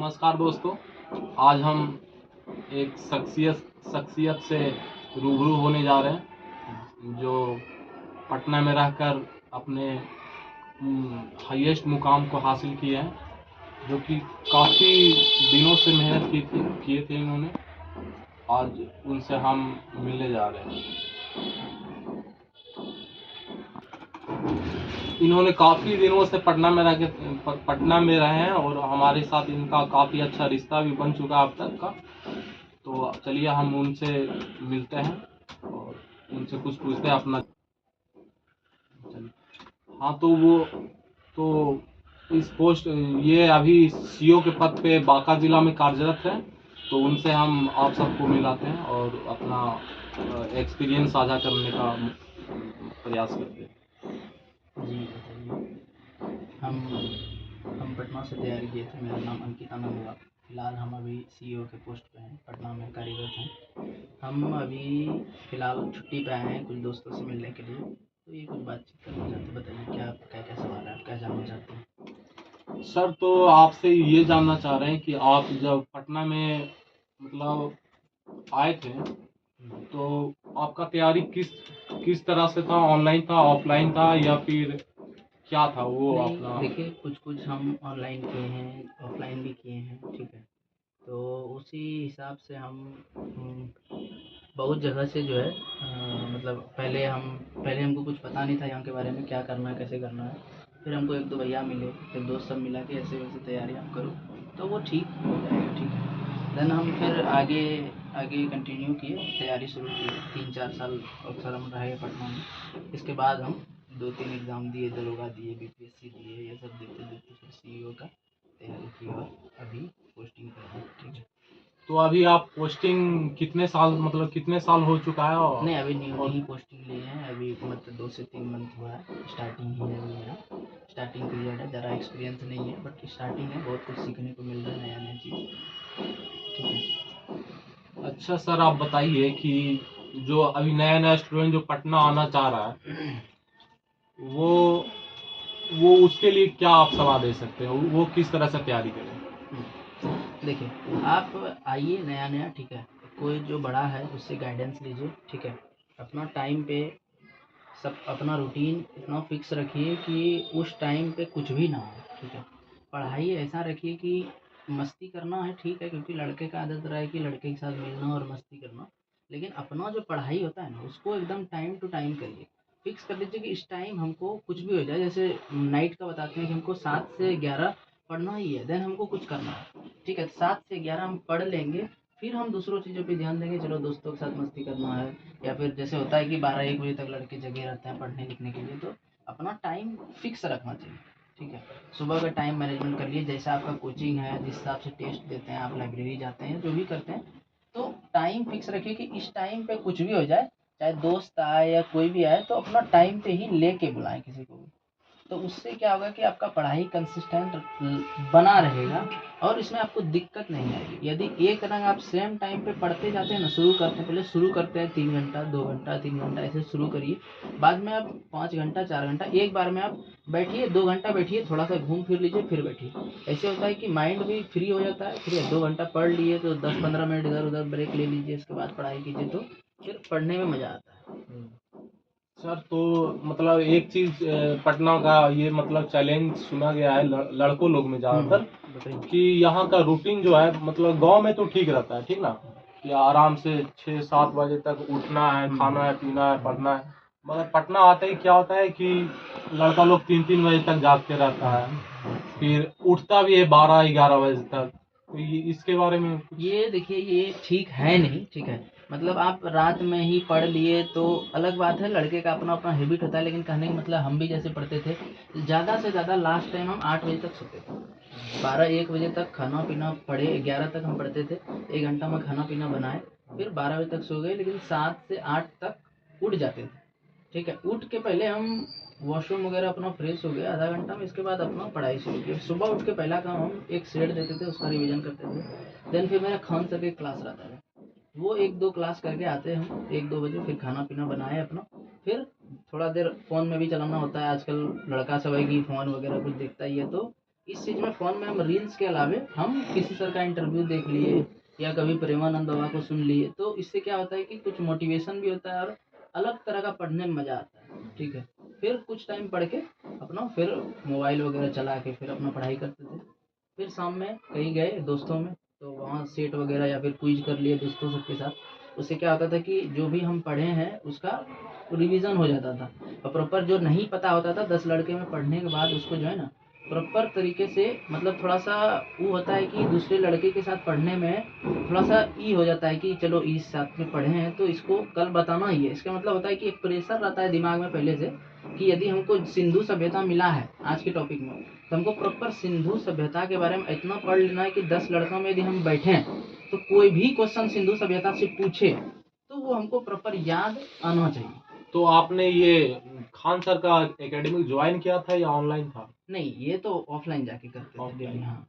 नमस्कार दोस्तों। आज हम एक शख्सियत से रूबरू होने जा रहे हैं जो पटना में रहकर अपने हाईएस्ट मुकाम को हासिल किए हैं, जो कि काफ़ी दिनों से मेहनत किए थे इन्होंने। आज उनसे हम मिलने जा रहे हैं। इन्होंने काफ़ी दिनों से पटना में रहे हैं और हमारे साथ इनका काफ़ी अच्छा रिश्ता भी बन चुका है अब तक का। तो चलिए हम उनसे मिलते हैं और उनसे कुछ पूछते हैं अपना। हाँ, तो इस पोस्ट ये अभी सीईओ के पद पे बांका जिला में कार्यरत है। तो उनसे हम आप सबको मिलाते हैं और अपना एक्सपीरियंस साझा करने का प्रयास करते हैं। जी बताइए। हम पटना से तैयारी किए थे। मेरा नाम अंकित आनंद हुआ। फ़िलहाल हम अभी सीईओ के पोस्ट पे हैं, पटना में कार्यरत हैं। हम अभी फ़िलहाल छुट्टी पे आए हैं कुछ दोस्तों से मिलने के लिए। तो ये कुछ बातचीत करना चाहते, बताइए क्या क्या सवाल है, आप क्या जानना चाहते हैं? सर, तो आपसे ये जानना चाह रहे हैं कि आप जब पटना में मतलब आए थे तो आपका तैयारी किस तरह से था? ऑनलाइन था, ऑफलाइन था, या फिर क्या था वो नहीं, अपना? देखिए कुछ हम ऑनलाइन किए हैं, ऑफलाइन भी किए हैं, ठीक है। तो उसी हिसाब से हम बहुत जगह से जो है मतलब पहले हमको कुछ पता नहीं था यहाँ के बारे में, क्या करना है कैसे करना है। फिर हमको एक दो भैया मिले, फिर दोस्त सब मिला कि ऐसे वैसे तैयारी आप करो तो वो ठीक हो जाएगा, ठीक है। देन हम फिर आगे आगे कंटिन्यू किए, तैयारी शुरू की। 3-4 साल अक्सर हम रहे पटना में। इसके बाद हम 2-3 एग्ज़ाम दिए, दरोगा दिए, बीपीएससी दिए, ये सब देते देते फिर सीईओ का तैयारी की और अभी पोस्टिंग कर दी, ठीक है। तो अभी आप पोस्टिंग कितने साल हो चुका है? नहीं, अभी न्यूली और ही पोस्टिंग लिए हैं। अभी मतलब 2 से 3 मंथ हुआ है, स्टार्टिंग ही है अभी मेरा। स्टार्टिंग पीरियड है, ज़्यादा एक्सपीरियंस नहीं है बट स्टार्टिंग है, बहुत कुछ सीखने को मिल रहा है, नया-नया चीज़, ठीक है। अच्छा सर, आप बताइए कि जो अभी नया नया स्टूडेंट जो पटना आना चाह रहा है, वो वो उसके लिए क्या आप सलाह दे सकते हैं? वो किस तरह से तैयारी करें? देखिए, आप आइए नया-नया, ठीक है। कोई जो बड़ा है उससे गाइडेंस लीजिए, ठीक है। अपना टाइम पे सब अपना रूटीन इतना फिक्स रखिए कि उस टाइम पे कुछ भी ना हो, ठीक है। पढ़ाई ऐसा रखिए कि मस्ती करना है, ठीक है, क्योंकि लड़के का आदत रहा है कि लड़के के साथ मिलना और मस्ती करना। लेकिन अपना जो पढ़ाई होता है ना, उसको एकदम टाइम टू टाइम करिए। फिक्स कर लीजिए कि इस टाइम हमको कुछ भी हो जाए, जैसे नाइट का बताते हैं कि हमको 7 से 11 पढ़ना ही है, देन हमको कुछ करना है, ठीक है। 7 से 11 हम पढ़ लेंगे, फिर हम दूसरों चीज़ों पे ध्यान देंगे। चलो दोस्तों के साथ मस्ती करना है, या फिर जैसे होता है कि 12-1 बजे तक लड़के जगे रहते हैं पढ़ने लिखने के लिए, तो अपना टाइम फिक्स रखना चाहिए, ठीक है। सुबह का टाइम मैनेजमेंट कर लिए, जैसा आपका कोचिंग है, जिस हिसाब से टेस्ट देते हैं, आप लाइब्रेरी जाते हैं, जो भी करते हैं, तो टाइम फिक्स रखिए कि इस टाइम पे कुछ भी हो जाए, चाहे दोस्त आए या कोई भी आए, तो अपना टाइम पे ही लेके बुलाएं किसी को भी। तो उससे क्या होगा कि आपका पढ़ाई कंसिस्टेंट बना रहेगा और इसमें आपको दिक्कत नहीं आएगी। यदि एक रंग आप सेम टाइम पे पढ़ते जाते हैं ना, पहले शुरू करते हैं 3 घंटा 2 घंटा 3 घंटा ऐसे शुरू करिए। बाद में आप 5 घंटा 4 घंटा, एक बार में आप बैठिए, 2 घंटा बैठिए, थोड़ा सा घूम फिर लीजिए, फिर बैठिए। ऐसे होता है कि माइंड भी फ्री हो जाता है। फिर 2 घंटा पढ़ लिए तो 10-15 मिनट इधर उधर ब्रेक ले लीजिए, इसके बाद पढ़ाई कीजिए, तो फिर पढ़ने में मज़ा आता है। सर, तो मतलब एक चीज पटना का ये मतलब चैलेंज सुना गया है लड़कों लोग में ज्यादातर, बताइए। कि यहाँ का रूटीन जो है, मतलब गांव में तो ठीक रहता है, ठीक ना, कि आराम से 6-7 बजे तक उठना है, खाना है, पीना है, पढ़ना है। मगर पटना आते ही क्या होता है कि लड़का लोग 3-3 बजे तक जागते रहता है, फिर उठता भी है 12-11 बजे तक। तो ये इसके बारे में कुछ? ये देखिए, ये ठीक है नहीं, ठीक है। मतलब आप रात में ही पढ़ लिए तो अलग बात है, लड़के का अपना अपना हैबिट होता है। लेकिन कहने का मतलब, हम भी जैसे पढ़ते थे, ज़्यादा से ज़्यादा लास्ट टाइम हम 8 बजे तक सोते थे, 12-1 बजे तक खाना पीना पढ़े, 11 तक हम पढ़ते थे, 1 घंटा में खाना पीना बनाए, फिर 12 बजे तक सो गए। लेकिन 7 से 8 तक उठ जाते थे, ठीक है। उठ के पहले हम वॉशरूम वगैरह अपना फ्रेश हो गया आधा घंटा में, इसके बाद अपना पढ़ाई शुरू की। सुबह उठ के पहला काम हम एक सेट देते थे, उसका रिवीजन करते थे। देन फिर मेरा खान सर के क्लास रहता था, वो 1-2 क्लास करके आते हम 1-2 बजे, फिर खाना पीना बनाए अपना। फिर थोड़ा देर फ़ोन में भी चलाना होता है, आजकल लड़का सब है कि फ़ोन वगैरह कुछ देखता ही है, तो इस चीज़ में फ़ोन में हम रील्स के अलावे हम किसी सर का इंटरव्यू देख लिए या कभी प्रेमानंद बाबा को सुन लिए, तो इससे क्या होता है कि कुछ मोटिवेशन भी होता है और अलग तरह का पढ़ने में मज़ा आता है। ठीक है, फिर कुछ टाइम पढ़ के अपना फिर मोबाइल वगैरह चला के फिर अपना पढ़ाई करते थे। फिर शाम में कहीं गए दोस्तों में, तो वहाँ सेट वगैरह या फिर क्विज कर लिए दोस्तों सबके साथ। उससे क्या होता था कि जो भी हम पढ़े हैं उसका रिवीजन हो जाता था, और प्रॉपर जो नहीं पता होता था 10 लड़के में पढ़ने के बाद उसको जो है ना प्रॉपर तरीके से, मतलब थोड़ा सा वो होता है कि दूसरे लड़के के साथ पढ़ने में थोड़ा सा ई हो जाता है कि चलो इस साथ में पढ़े हैं तो इसको कल बताना ही है। इसका मतलब होता है कि एक प्रेशर रहता है दिमाग में पहले से कि यदि हमको सिंधु सभ्यता मिला है आज के टॉपिक में, तो हमको प्रॉपर सिंधु सभ्यता के बारे में इतना पढ़ लेना है कि 10 लड़कों में यदि हम बैठे तो कोई भी क्वेश्चन सिंधु सभ्यता से पूछे तो वो हमको प्रॉपर याद आना चाहिए। तो आपने ये खान सर का एकेडमी ज्वाइन किया था या ऑनलाइन था? नहीं, ये तो ऑफलाइन जाके करते थे ऑफलाइन। डेली। हाँ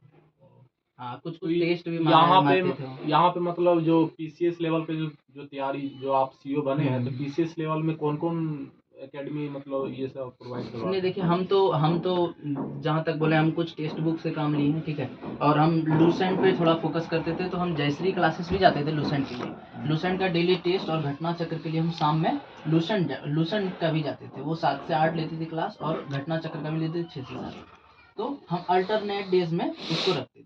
हाँ, कुछ तो कुछ टेस्ट भी यहाँ मारते थे वो। पे मतलब जो पीसीएस लेवल पे जो तैयारी, जो आप सीओ बने हैं, तो पीसीएस लेवल में कौन कौन एकेडमी मतलब ये सब प्रोवाइड नहीं करवाते हैं? देखिए, हम तो जहाँ तक बोले हम कुछ टेक्स्ट बुक से काम लिए हैं, ठीक है, और हम लूसेंट पे थोड़ा फोकस करते थे, तो हम जयश्री क्लासेस भी जाते थे लूसेंट के लिए। लूसेंट का डेली टेस्ट और घटना चक्र के लिए हम शाम में लूसेंट का भी जाते थे। वो 7 से 8 लेती थी क्लास, और घटना चक्र का भी लेते थे 6 से 7। तो हम अल्टरनेट डेज में उसको रखते थे।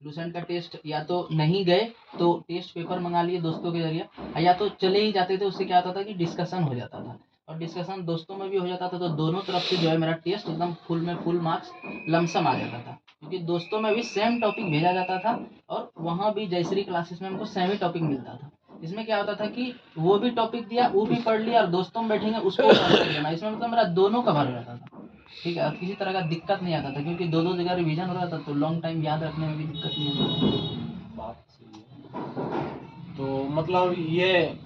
लूसेंट का टेस्ट या तो नहीं गए तो टेस्ट पेपर मंगा लिए दोस्तों के जरिए, या तो चले ही जाते थे। उससे क्या होता था कि डिस्कशन हो जाता था, और डिस्कशन दोस्तों में भी हो जाता था, तो दोनों तरफ से जो है मेरा टेस्ट एकदम फुल में फुल मार्क्स लमसम आ जाता था, क्योंकि दोस्तों में भी सेम टॉपिक भेजा जाता था और वहाँ भी जयश्री क्लासेस में हमको सेम ही टॉपिक मिलता था। इसमें क्या होता था कि वो भी टॉपिक दिया, वो भी पढ़ लिया, और दोस्तों में बैठेंगे उसको कवर कर लेना। इसमें मतलब मेरा दोनों कवर हो जाता था। ठीक है, और किसी तरह का दिक्कत नहीं आता था, क्योंकि दो दो जगह रिवीजन हो रहा था, तो लॉन्ग टाइम याद रखने में भी दिक्कत नहीं आता। बात सही है। तो मतलब ये,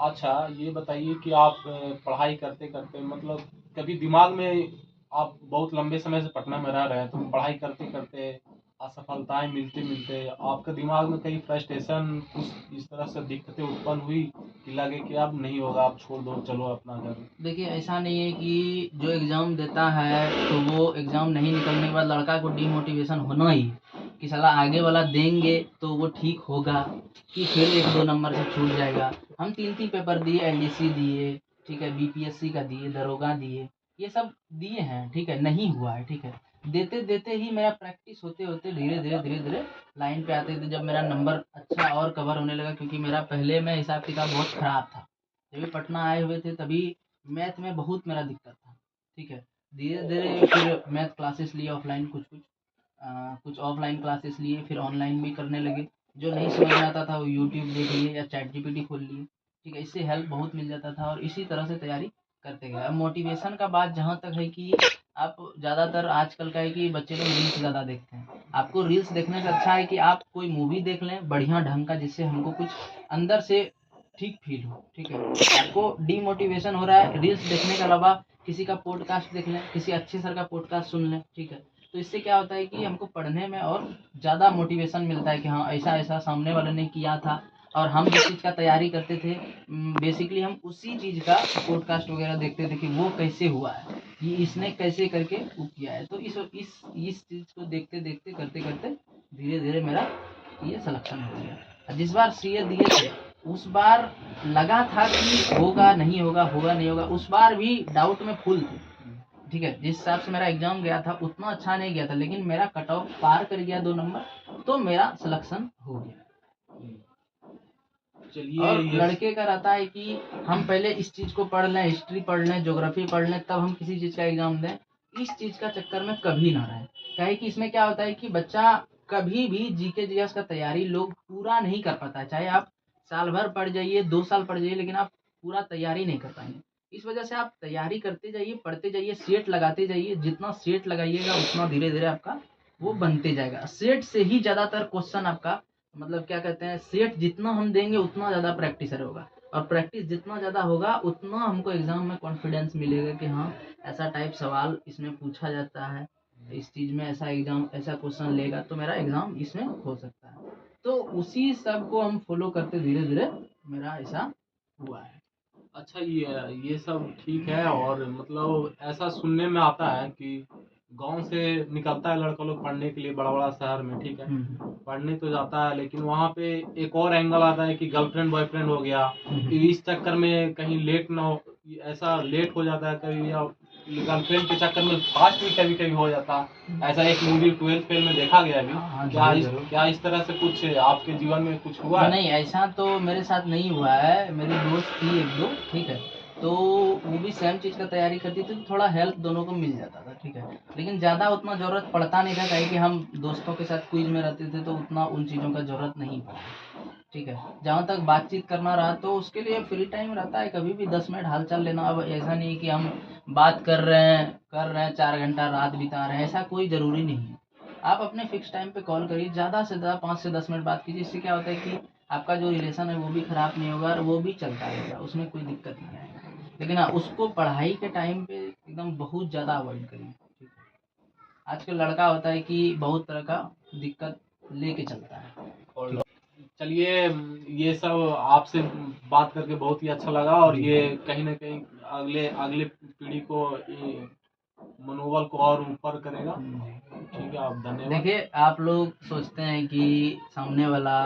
अच्छा ये बताइए कि आप पढ़ाई करते करते मतलब कभी दिमाग में, आप बहुत लंबे समय से पटना में रह रहे हैं, तो पढ़ाई करते करते असफलताएं मिलते मिलते आपके दिमाग में कहीं फ्रस्ट्रेशन कुछ इस तरह से दिक्कतें उत्पन्न हुई कि लगे कि अब नहीं होगा, आप छोड़ दो, चलो अपना घर? देखिए, ऐसा नहीं है कि जो एग्ज़ाम देता है तो वो एग्ज़ाम नहीं निकलने के बाद लड़का को डीमोटिवेशन होना ही है कि साला आगे वाला देंगे तो वो ठीक होगा, कि फिर 1-2 नंबर से छूट जाएगा। हम 3-3 पेपर दिए, एलडीसी दिए, ठीक है, बीपीएससी का दिए, दरोगा दिए, ये सब दिए हैं, ठीक है, नहीं हुआ है, ठीक है। देते देते ही मेरा प्रैक्टिस होते होते धीरे धीरे लाइन पे आते थे, जब मेरा नंबर अच्छा और कवर होने लगा, क्योंकि मेरा पहले में हिसाब किताब बहुत ख़राब था। जब भी पटना आए हुए थे तभी मैथ में बहुत मेरा दिक्कत था, ठीक है। धीरे धीरे फिर मैथ क्लासेस लिए ऑफलाइन, कुछ ऑफलाइन क्लासेस लिए, फिर ऑनलाइन भी करने लगे। जो नहीं समझ में आता था वो यूट्यूब देख लिए या चैट जीपीटी खोल लिए, ठीक है, इससे हेल्प बहुत मिल जाता था, और इसी तरह से तैयारी करते गए। अब मोटिवेशन का बात जहाँ तक है कि आप ज़्यादातर आजकल का है कि बच्चे लोग रील्स ज़्यादा देखते हैं। आपको रील्स देखने से अच्छा है कि आप कोई मूवी देख लें बढ़िया ढंग का, जिससे हमको कुछ अंदर से ठीक फील हो, ठीक है। आपको डीमोटिवेशन हो रहा है रील्स देखने के अलावा, किसी का पॉडकास्ट देख लें, किसी अच्छे सर का पॉडकास्ट सुन लें, ठीक है। तो इससे क्या होता है कि हमको पढ़ने में और ज़्यादा मोटिवेशन मिलता है कि हाँ ऐसा ऐसा सामने वाले ने किया था, और हम जिस चीज़ का तैयारी करते थे बेसिकली हम उसी चीज़ का पॉडकास्ट वगैरह देखते थे कि वो कैसे हुआ है, ये इसने कैसे करके वो किया है। तो इस चीज़ को देखते देखते करते करते धीरे धीरे मेरा ये सिलेक्शन हो गया। और जिस बार सीए दिए थे उस बार लगा था कि होगा नहीं होगा, होगा नहीं होगा, उस बार भी डाउट में फुल थे, ठीक है। जिस हिसाब से मेरा एग्जाम गया था उतना अच्छा नहीं गया था, लेकिन मेरा कट ऑफ पार कर गया 2 नंबर, तो मेरा सिलेक्शन हो गया। चलिए और ये लड़के का रहता है कि हम पहले इस चीज़ को पढ़ लें, हिस्ट्री पढ़ लें, ज्योग्राफी पढ़ लें, तब हम किसी चीज़ का एग्जाम दें। इस चीज़ का चक्कर में कभी ना रहें। क्या है कि इसमें क्या होता है कि बच्चा कभी भी जीके जीएस का तैयारी लोग पूरा नहीं कर पाता है। चाहे आप साल भर पढ़ जाइए, 2 साल पढ़ जाइए, लेकिन आप पूरा तैयारी नहीं कर पाएंगे। इस वजह से आप तैयारी करते जाइए, पढ़ते जाइए, सेट लगाते जाइए। जितना सेट लगाइएगा उतना धीरे धीरे आपका वो बनते जाएगा। सेट से ही ज़्यादातर क्वेश्चन आपका, मतलब क्या कहते हैं, सेट जितना हम देंगे उतना ज़्यादा प्रैक्टिसर होगा, और प्रैक्टिस जितना ज़्यादा होगा उतना हमको एग्जाम में कॉन्फिडेंस मिलेगा कि हाँ ऐसा टाइप सवाल इसमें पूछा जाता है, इस चीज़ में ऐसा एग्जाम ऐसा क्वेश्चन लेगा, तो मेरा एग्जाम इसमें हो सकता है। तो उसी सब को हम फॉलो करते धीरे धीरे मेरा ऐसा हुआ है। अच्छा ये सब ठीक है, और मतलब ऐसा सुनने में आता है कि गांव से निकलता है लड़का लोग पढ़ने के लिए बड़ा बड़ा शहर में, ठीक है, पढ़ने तो जाता है, लेकिन वहाँ पे एक और एंगल आता है कि गर्लफ्रेंड बॉयफ्रेंड हो गया, इस चक्कर में कहीं लेट ना हो, ऐसा लेट हो जाता है कभी, या गर्लफ्रेंड के चक्कर में फास्ट भी कभी कभी हो जाता है। ऐसा एक मूवी 12th फेल में देखा गया हाँ, अभी। जरूर। क्या इस तरह से कुछ आपके जीवन में कुछ हुआ है? नहीं, ऐसा तो मेरे साथ नहीं हुआ है। मेरी दोस्त थी एक दो, ठीक है, तो वो भी सेम चीज़ का तैयारी करती थी, तो थोड़ा हेल्प दोनों को मिल जाता था, ठीक है, लेकिन ज़्यादा उतना ज़रूरत पड़ता नहीं था, काहे कि हम दोस्तों के साथ क्विज में रहते थे, तो उतना उन चीज़ों का ज़रूरत नहीं पड़ा, ठीक है। जहाँ तक बातचीत करना रहा, तो उसके लिए फ्री टाइम रहता है, कभी भी 10 मिनट हालचाल लेना। अब ऐसा नहीं है कि हम बात कर रहे हैं 4 घंटा रात बिता रहे हैं, ऐसा कोई ज़रूरी नहीं है। आप अपने फिक्स टाइम पे कॉल करिए, ज़्यादा से ज़्यादा 5 से 10 मिनट बात कीजिए। इससे क्या होता है कि आपका जो रिलेशन है वो भी खराब नहीं होगा और वो भी चलता रहेगा, उसमें कोई दिक्कत नहीं आएगा। लेकिन हाँ, उसको पढ़ाई के टाइम पे एकदम बहुत ज़्यादा अवॉइड करिए, ठीक है। आजकल लड़का होता है कि बहुत तरह का दिक्कत लेके चलता है। और चलिए, ये सब आपसे बात करके बहुत ही अच्छा लगा, और ये कहीं ना कहीं अगले अगले पीढ़ी को ये मनोबल को और ऊपर करेगा। ठीक है, आप धन्यवाद। देखिए, आप लोग सोचते हैं कि सामने वाला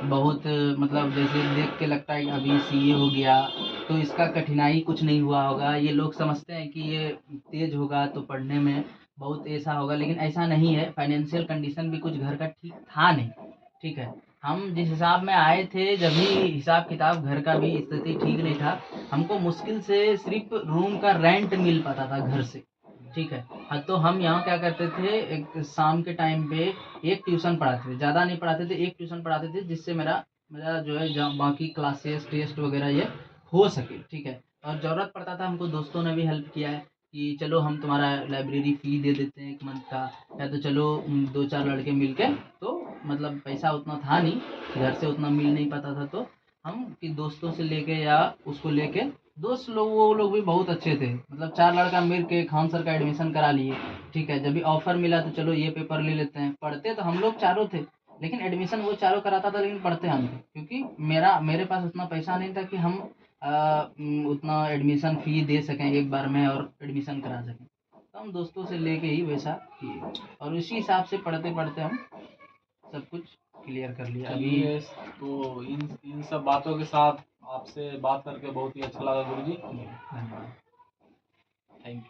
बहुत, मतलब जैसे देख के लगता है कि अभी सीए हो गया तो इसका कठिनाई कुछ नहीं हुआ होगा। ये लोग समझते हैं कि ये तेज होगा तो पढ़ने में बहुत ऐसा होगा, लेकिन ऐसा नहीं है। फाइनेंशियल कंडीशन भी कुछ घर का ठीक था नहीं, ठीक है। हम जिस हिसाब में आए थे, जब भी हिसाब किताब घर का भी स्थिति ठीक नहीं था, हमको मुश्किल से सिर्फ रूम का रेंट मिल पाता था घर से, ठीक है। हाँ, तो हम यहाँ क्या करते थे, एक शाम के टाइम पे एक ट्यूशन पढ़ाते थे, ज़्यादा नहीं पढ़ाते थे, एक ट्यूशन पढ़ाते थे, जिससे मेरा मेरा जो है बाकी क्लासेस टेस्ट वगैरह ये हो सके, ठीक है। और ज़रूरत पड़ता था, हमको दोस्तों ने भी हेल्प किया है कि चलो हम तुम्हारा लाइब्रेरी फ़ी दे देते हैं 1 मंथ का, या तो चलो 2-4 लड़के मिल के, तो मतलब पैसा उतना था नहीं, घर से उतना मिल नहीं पाता था, तो हम कि दोस्तों से लेके या उसको लेके, दोस्त लोग वो लोग भी बहुत अच्छे थे, मतलब 4 लड़का मिल के खान सर का एडमिशन करा लिए, ठीक है। जब भी ऑफर मिला तो चलो ये पेपर ले लेते हैं। पढ़ते तो हम लोग चारों थे, लेकिन एडमिशन वो चारों कराता था, लेकिन पढ़ते हम थे, क्योंकि मेरे पास उतना पैसा नहीं था कि हम उतना एडमिशन फ़ी दे सकें एक बार में और एडमिशन करा सकें। तो हम दोस्तों से लेके ही वैसा किए, और उसी हिसाब से पढ़ते पढ़ते हम सब कुछ क्लियर कर लिया अभी। चलिए, तो इन इन सब बातों के साथ आपसे बात करके बहुत ही अच्छा लगा गुरुजी। धन्यवाद।